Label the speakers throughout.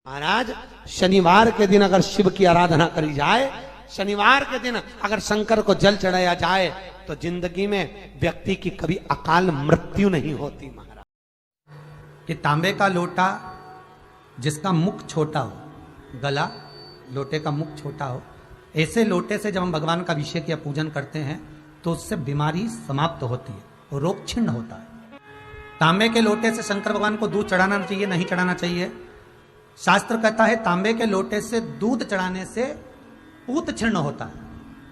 Speaker 1: महाराज शनिवार के दिन अगर शिव की आराधना करी जाए, शनिवार के दिन अगर शंकर को जल चढ़ाया जाए तो जिंदगी में व्यक्ति की कभी अकाल मृत्यु नहीं होती। महाराज
Speaker 2: कि तांबे का लोटा जिसका मुख छोटा हो, गला लोटे का मुख छोटा हो, ऐसे लोटे से जब हम भगवान का अभिषेक या पूजन करते हैं तो उससे बीमारी समाप्त होती है और रोग छिन्न होता है। तांबे के लोटे से शंकर भगवान को दूध चढ़ाना चाहिए, नहीं चढ़ाना चाहिए? शास्त्र कहता है तांबे के लोटे से दूध चढ़ाने से पूत छिन्न होता है,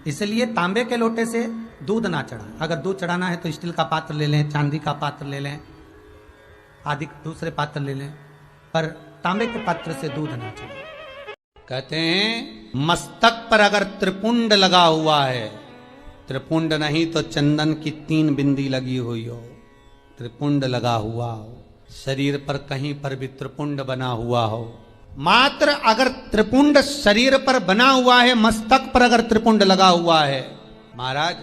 Speaker 2: इसलिए तांबे के लोटे से दूध ना चढ़ाएं। अगर दूध चढ़ाना है तो स्टील का पात्र ले लें, चांदी का पात्र ले लें, आदि दूसरे पात्र ले लें, पर तांबे के पात्र से दूध ना चढ़ाएं।
Speaker 1: कहते हैं मस्तक पर अगर त्रिपुंड लगा हुआ है, त्रिपुंड नहीं तो चंदन की 3 बिंदी लगी हुई हो, त्रिपुंड लगा हुआ हो, शरीर पर कहीं पर भी त्रिपुंड बना हुआ हो, मात्र अगर त्रिपुंड शरीर पर बना हुआ है, मस्तक पर अगर त्रिपुंड लगा हुआ है, महाराज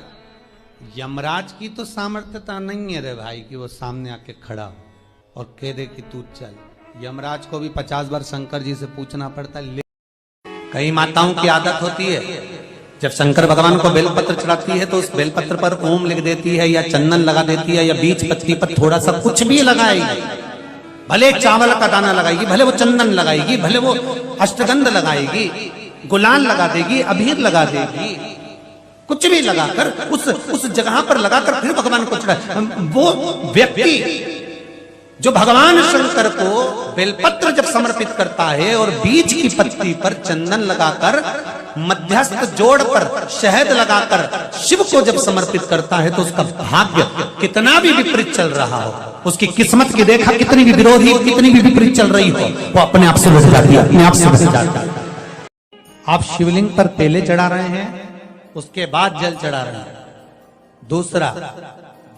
Speaker 1: यमराज की तो सामर्थ्यता नहीं है रे भाई कि वो सामने आके खड़ा हो और कह दे कि तू चल। यमराज को भी 50 बार शंकर जी से पूछना पड़ता है।
Speaker 2: कई माताओं की आदत होती है, जब शंकर भगवान को बेलपत्र चढ़ाती है तो उस बेलपत्र पर ओम लिख देती है या चंदन लगा देती है या बीच पत्ती पर थोड़ा सा कुछ भी लगाएगी, भले चावल का दाना लगाएगी, भले वो चंदन लगाएगी, भले वो अष्टगंध लगाएगी, गुलाल लगा देगी, अबीर लगा देगी, कुछ भी लगाकर उस जगह पर लगाकर फिर भगवान को चढ़ा। वो व्यक्ति जो भगवान शंकर को बेलपत्र जब समर्पित करता है और बीच की पत्ती पर चंदन लगाकर मध्यस्थ जोड़ पर शहद लगाकर शिव को जब समर्पित करता है तो उसका भाग्य कितना भी विपरीत चल रहा हो, उसकी किस्मत की रेखा कितनी भी विरोधी, कितनी भी विपरीत चल रही हो, वो अपने आप से बच जाती है, अपने आप से बच जाती है। आप शिवलिंग पर पहले चढ़ा रहे हैं, उसके बाद जल चढ़ा रहे हैं, दूसरा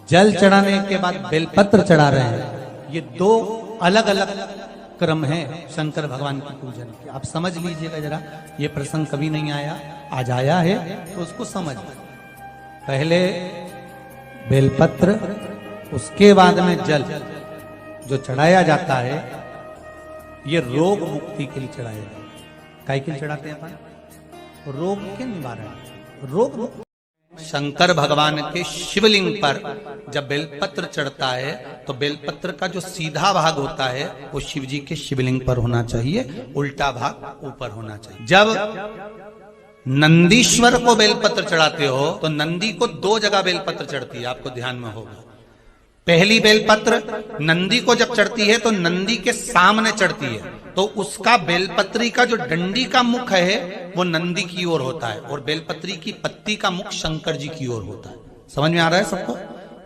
Speaker 2: जल चढ़ाने के बाद बेलपत्र चढ़ा रहे हैं, ये 2 अलग अलग क्रम है शंकर भगवान की पूजन के। आप समझ लीजिएगा जरा, ये प्रसंग कभी नहीं आया, आज आया है तो उसको समझ। पहले बेलपत्र, उसके बाद में जल जो चढ़ाया जाता है, ये रोग मुक्ति के लिए चढ़ाया जाता है। काय के लिए चढ़ाते हैं अपन? रोग के निवारण, रोग। शंकर भगवान के शिवलिंग पर जब बेलपत्र चढ़ता है तो बेलपत्र का जो सीधा भाग होता है वो शिव जी के शिवलिंग पर होना चाहिए, उल्टा भाग ऊपर होना चाहिए। जब नंदीश्वर को बेलपत्र चढ़ाते हो तो नंदी को 2 जगह बेलपत्र चढ़ती है, आपको ध्यान में होगा। पहली बेलपत्र नंदी को जब चढ़ती है तो नंदी के सामने चढ़ती है, तो उसका बेलपत्री का जो डंडी का मुख है वो नंदी की ओर होता है और बेलपत्री की पत्ती का मुख शंकर जी की ओर होता है। समझ में आ रहा है सबको?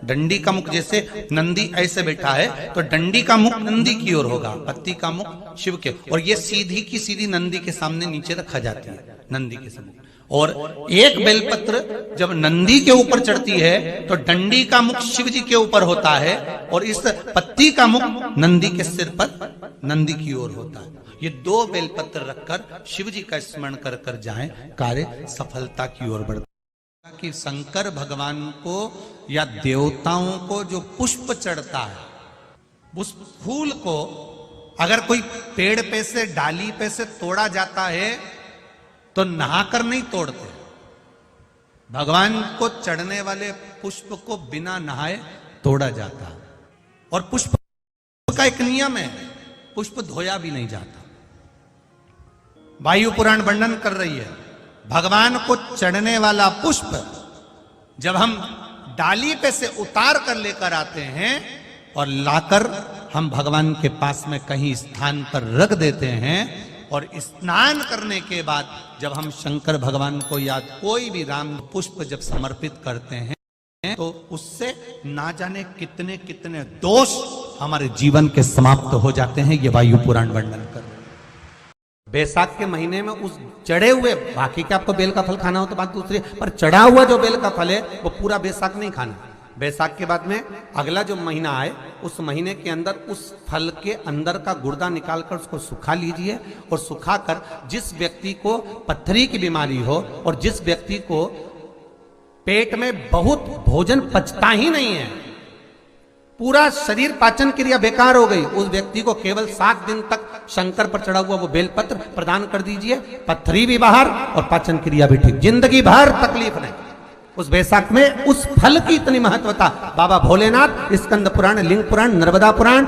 Speaker 2: डंडी का मुख, जैसे नंदी ऐसे बैठा है तो डंडी का मुख नंदी की ओर होगा, पत्ती का मुख शिव के, और ये सीधी की सीधी नंदी के सामने नीचे रखा जाती है, नंदी के सामने। और एक बेलपत्र जब नंदी के ऊपर चढ़ती है तो डंडी का मुख शिव जी के ऊपर होता है और इस पत्ती का मुख नंदी के सिर पर नंदी की ओर होता है। ये 2 बेलपत्र रखकर शिव जी का स्मरण कर कर जाएं, कार्य सफलता की ओर बढ़ता है। कि शंकर भगवान को या देवताओं को जो पुष्प चढ़ता है, उस फूल को अगर कोई पेड़ पे से, डाली पे से तोड़ा जाता है तो नहाकर नहीं तोड़ते। भगवान को चढ़ने वाले पुष्प को बिना नहाए तोड़ा जाता है। और पुष्प का एक नियम है, पुष्प धोया भी नहीं जाता। वायु पुराण वर्णन कर रही है, भगवान को चढ़ने वाला पुष्प जब हम डाली पे से उतार कर लेकर आते हैं और लाकर हम भगवान के पास में कहीं स्थान पर रख देते हैं, और स्नान करने के बाद जब हम शंकर भगवान को याद कोई भी राम पुष्प जब समर्पित करते हैं तो उससे ना जाने कितने कितने दोष हमारे जीवन के समाप्त हो जाते हैं। ये वायु पुराण वर्णन कर। बैसाख के महीने में उस चढ़े हुए, बाकी के आपको बेल का फल खाना हो तो बात दूसरी, पर चढ़ा हुआ जो बेल का फल है वो पूरा बैसाख नहीं खाना। बैसाख के बाद में अगला जो महीना आए उस महीने के अंदर उस फल के अंदर का गुर्दा निकालकर उसको सुखा लीजिए, और सुखाकर जिस व्यक्ति को पत्थरी की बीमारी हो और जिस व्यक्ति को पेट में बहुत भोजन पचता ही नहीं है, पूरा शरीर पाचन क्रिया बेकार हो गई, उस व्यक्ति को केवल 7 दिन तक
Speaker 1: शंकर पर चढ़ा हुआ वो बेलपत्र प्रदान कर दीजिए, पत्थरी भी बाहर और पाचन क्रिया भी ठीक, जिंदगी भर तकलीफ नहीं। उस बैसाख में उस फल की इतनी महत्वता, बाबा भोलेनाथ, स्कंद पुराण, लिंग पुराण, नर्मदा पुराण